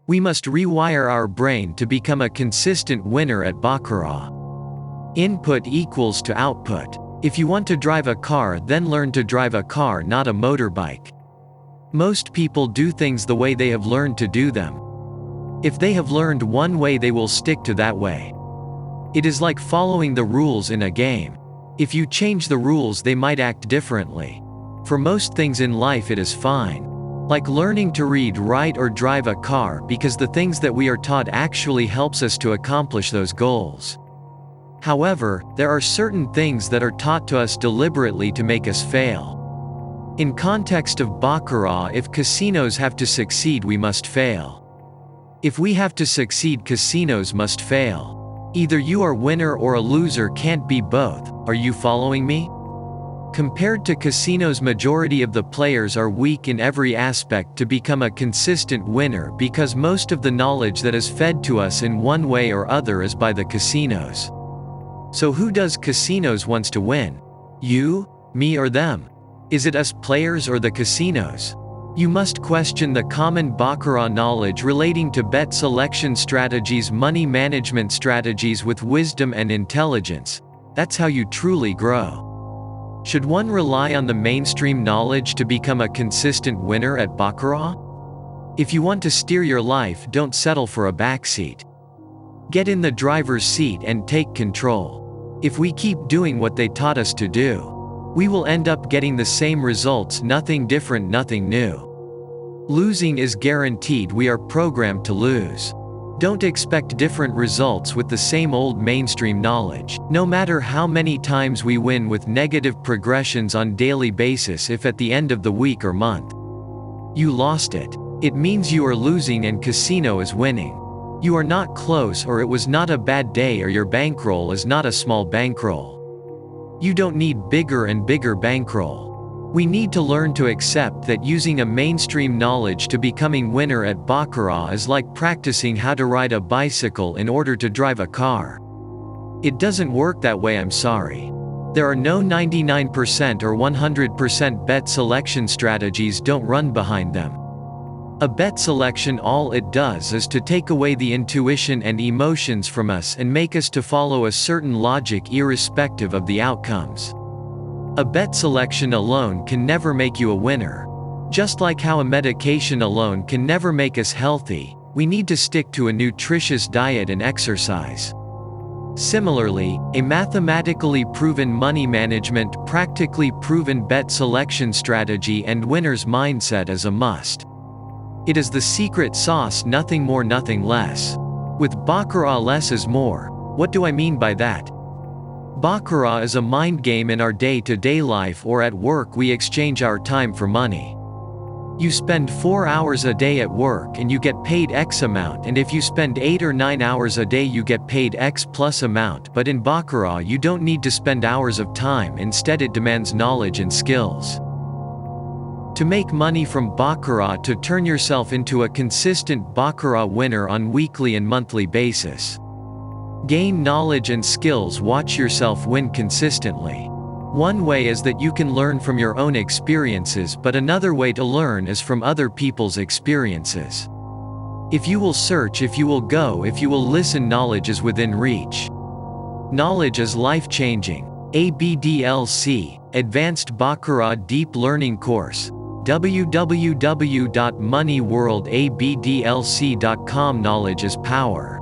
We must rewire our brain to become a consistent winner at Baccarat. Input equals to output. If you want to drive a car, then learn to drive a car, not a motorbike. Most people do things the way they have learned to do them. If they have learned one way, they will stick to that way. It is like following the rules in a game. If you change the rules, they might act differently. For most things in life it is fine. Like learning to read, write or drive a car, because the things that we are taught actually helps us to accomplish those goals. However, there are certain things that are taught to us deliberately to make us fail. In context of Baccarat, if casinos have to succeed, we must fail. If we have to succeed, casinos must fail. Either you are winner or a loser, can't be both. Are you following me? Compared to casinos, majority of the players are weak in every aspect to become a consistent winner, because most of the knowledge that is fed to us in one way or other is by the casinos. So who does casinos wants to win? You, me or them? Is it us players or the casinos? You must question the common Baccarat knowledge relating to bet selection strategies, money management strategies with wisdom and intelligence. That's how you truly grow. Should one rely on the mainstream knowledge to become a consistent winner at Baccarat? If you want to steer your life, don't settle for a backseat. Get in the driver's seat and take control. If we keep doing what they taught us to do, we will end up getting the same results, nothing different, nothing new. Losing is guaranteed, we are programmed to lose. Don't expect different results with the same old mainstream knowledge. No matter how many times we win with negative progressions on daily basis, if at the end of the week or month you lost it, it means you are losing and casino is winning. You are not close, or it was not a bad day, or your bankroll is not a small bankroll. You don't need bigger and bigger bankroll. We need to learn to accept that using a mainstream knowledge to becoming winner at Baccarat is like practicing how to ride a bicycle in order to drive a car. It doesn't work that way, I'm sorry. There are no 99% or 100% bet selection strategies, don't run behind them. A bet selection, all it does is to take away the intuition and emotions from us and make us to follow a certain logic irrespective of the outcomes. A bet selection alone can never make you a winner. Just like how a medication alone can never make us healthy, we need to stick to a nutritious diet and exercise. Similarly, a mathematically proven money management, practically proven bet selection strategy and winner's mindset is a must. It is the secret sauce, nothing more, nothing less. With Baccarat, less is more. What do I mean by that? Baccarat is a mind game in our day-to-day life, or at work we exchange our time for money. You spend 4 hours a day at work and you get paid X amount, and if you spend 8 or 9 hours a day you get paid X plus amount, but in Baccarat you don't need to spend hours of time, instead it demands knowledge and skills. To make money from Baccarat, to turn yourself into a consistent Baccarat winner on weekly and monthly basis. Gain knowledge and skills, watch yourself win consistently. One way is that you can learn from your own experiences, but another way to learn is from other people's experiences. If you will search, if you will go, if you will listen, knowledge is within reach. Knowledge is life-changing. ABDLC, Advanced Baccarat Deep Learning Course. www.moneyworldabdlc.com. Knowledge is power.